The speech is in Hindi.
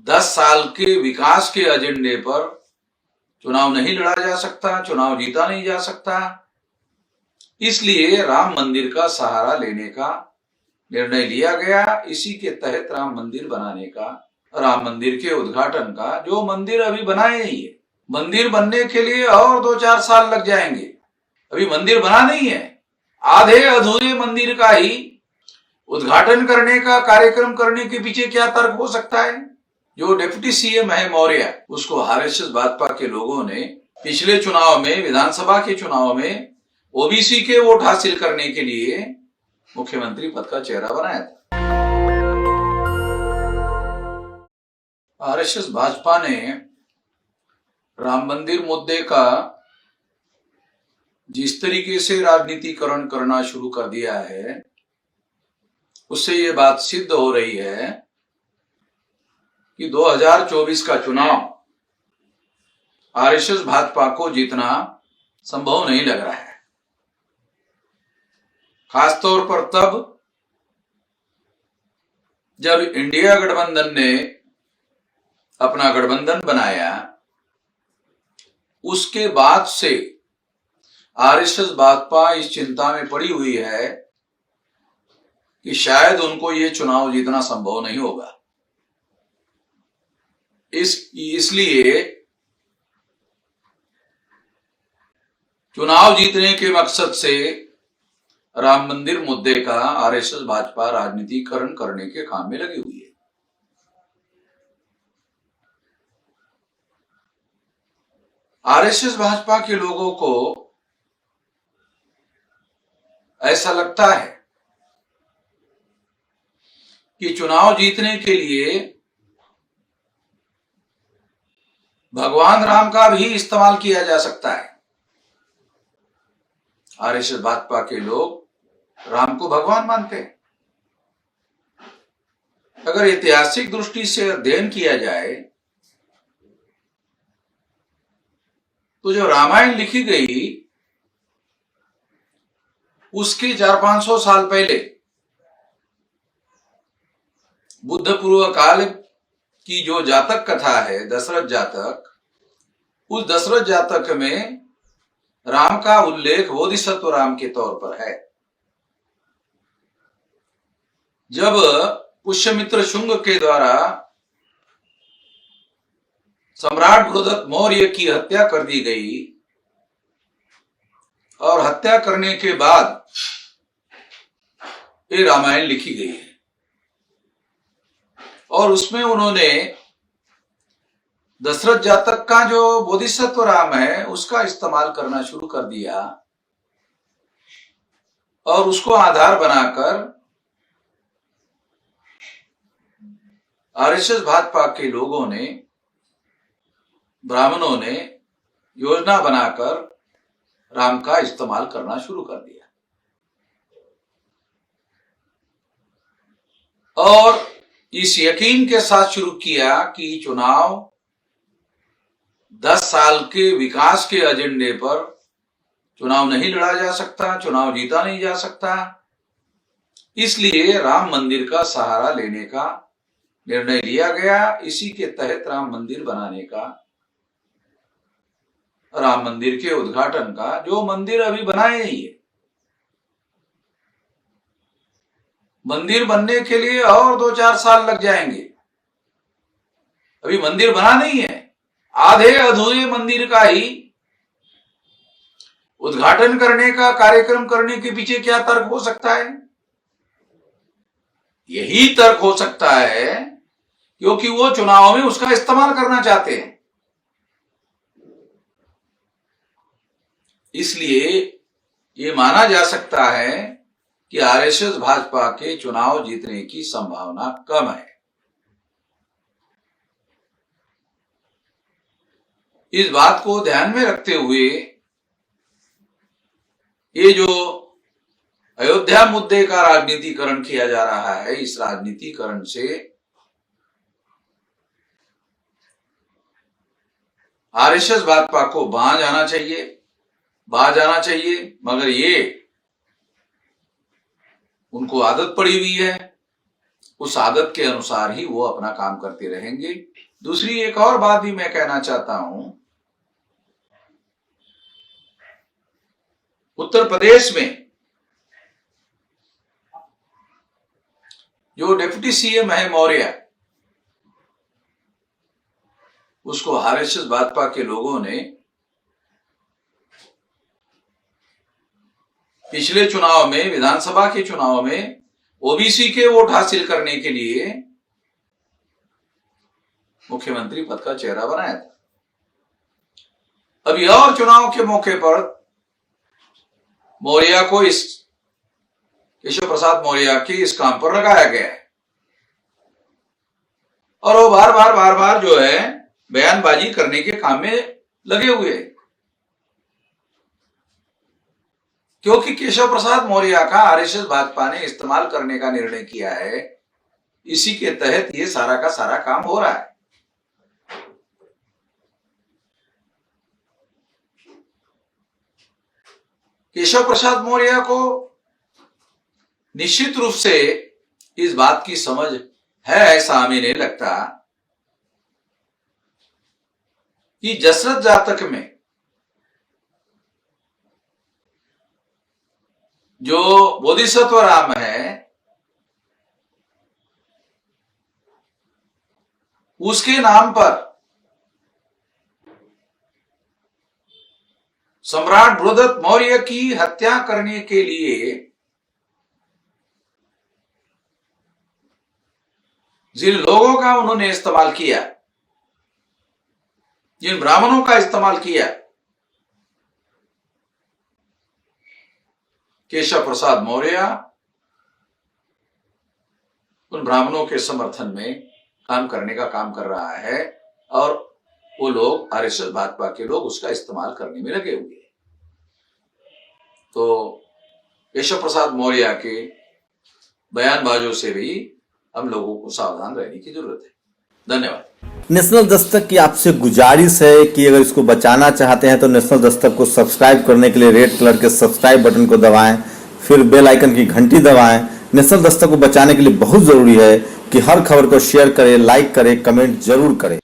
10 साल के विकास के एजेंडे पर चुनाव नहीं लड़ा जा सकता, चुनाव जीता नहीं जा सकता। इसलिए राम मंदिर का सहारा लेने का निर्णय लिया गया। इसी के तहत राम मंदिर बनाने का, राम मंदिर के उद्घाटन का, जो मंदिर अभी बनाए नहीं है, मंदिर बनने के लिए और 2-4 साल लग जाएंगे। अभी मंदिर बना नहीं है, आधे अधूरे मंदिर का ही उद्घाटन करने का कार्यक्रम करने के पीछे क्या तर्क हो सकता है? जो डिप्टी सीएम है मौर्य, उसको आरएसएस भाजपा के लोगों ने पिछले चुनाव में, विधानसभा के चुनाव में ओबीसी के वोट हासिल करने के लिए मुख्यमंत्री पद का चेहरा बनाया था। आरएसएस भाजपा ने राम मंदिर मुद्दे का जिस तरीके से राजनीतिकरण करना शुरू कर दिया है, उससे ये बात सिद्ध हो रही है कि 2024 का चुनाव आरएसएस भाजपा को जीतना संभव नहीं लग रहा है। खासतौर पर तब जब इंडिया गठबंधन ने अपना गठबंधन बनाया, उसके बाद से आरएसएस भाजपा इस चिंता में पड़ी हुई है कि शायद उनको ये चुनाव जीतना संभव नहीं होगा। इसलिए चुनाव जीतने के मकसद से राम मंदिर मुद्दे का आरएसएस भाजपा राजनीतिकरण करने के काम में लगी हुई है। आरएसएस भाजपा के लोगों को ऐसा लगता है कि चुनाव जीतने के लिए भगवान राम का भी इस्तेमाल किया जा सकता है। आरएसएस भाजपा के लोग राम को भगवान मानते हैं। अगर ऐतिहासिक दृष्टि से अध्ययन किया जाए तो जो रामायण लिखी गई उसके 400-500 साल पहले बुद्ध पूर्व काल की जो जातक कथा है, दशरथ जातक, उस दशरथ जातक में राम का उल्लेख बोधिसत्व राम के तौर पर है। जब पुष्यमित्र शुंग के द्वारा सम्राट बृहदत्त मौर्य की हत्या कर दी गई और हत्या करने के बाद ये रामायण लिखी गई है और उसमें उन्होंने दशरथ जातक का जो बोधिसत्व राम है उसका इस्तेमाल करना शुरू कर दिया और उसको आधार बनाकर आरएसएस भाजपा के लोगों ने, ब्राह्मणों ने योजना बनाकर राम का इस्तेमाल करना शुरू कर दिया और इस यकीन के साथ शुरू किया कि चुनाव 10 साल के विकास के एजेंडे पर चुनाव नहीं लड़ा जा सकता, चुनाव जीता नहीं जा सकता। इसलिए राम मंदिर का सहारा लेने का निर्णय लिया गया। इसी के तहत राम मंदिर बनाने का, राम मंदिर के उद्घाटन का, जो मंदिर अभी बनाए नहीं है, मंदिर बनने के लिए और 2-4 साल लग जाएंगे। अभी मंदिर बना नहीं है, आधे अधूरे मंदिर का ही उद्घाटन करने का कार्यक्रम करने के पीछे क्या तर्क हो सकता है? यही तर्क हो सकता है क्योंकि वो चुनाव में उसका इस्तेमाल करना चाहते हैं। इसलिए ये माना जा सकता है कि आरएसएस भाजपा के चुनाव जीतने की संभावना कम है। इस बात को ध्यान में रखते हुए ये जो अयोध्या मुद्दे का राजनीतिकरण किया जा रहा है, इस राजनीतिकरण से आरएसएस भाजपा को बाज आना चाहिए, मगर ये उनको आदत पड़ी हुई है उस आदत के अनुसार ही वो अपना काम करते रहेंगे। दूसरी एक और बात भी मैं कहना चाहता हूं, उत्तर प्रदेश में जो डिप्टी सीएम है मौर्य, उसको आरएसएस भाजपा के लोगों ने पिछले चुनाव में, विधानसभा के चुनाव में ओबीसी के वोट हासिल करने के लिए मुख्यमंत्री पद का चेहरा बनाया था। अभी और चुनाव के मौके पर मौर्य को, इस केशव प्रसाद मौर्य के इस काम पर लगाया गया है और वो बार बार जो है बयानबाजी करने के काम में लगे हुए हैं, क्योंकि केशव प्रसाद मौर्य का आरएसएस भाजपा ने इस्तेमाल करने का निर्णय किया है। इसी के तहत ये सारा का सारा काम हो रहा है। केशव प्रसाद मौर्य को निश्चित रूप से इस बात की समझ है, ऐसा हमें नहीं लगता कि जसरत जातक में जो बोधिसत्व राम है, उसके नाम पर सम्राट बृहदत्त मौर्य की हत्या करने के लिए जिन लोगों का उन्होंने इस्तेमाल किया, जिन ब्राह्मणों का इस्तेमाल किया, केशव प्रसाद मौर्य उन ब्राह्मणों के समर्थन में काम करने का काम कर रहा है और वो लोग, आरएसएस भाजपा के लोग, उसका इस्तेमाल करने में लगे हुए हैं। तो केशव प्रसाद मौर्य के बयानबाजों से भी हम लोगों को सावधान रहने की जरूरत है। धन्यवाद। नेशनल दस्तक की आपसे गुजारिश है कि अगर इसको बचाना चाहते हैं तो नेशनल दस्तक को सब्सक्राइब करने के लिए रेड कलर के सब्सक्राइब बटन को दबाएं, फिर बेल आइकन की घंटी दबाएं। नेशनल दस्तक को बचाने के लिए बहुत जरूरी है कि हर खबर को शेयर करें, लाइक करें, कमेंट जरूर करें।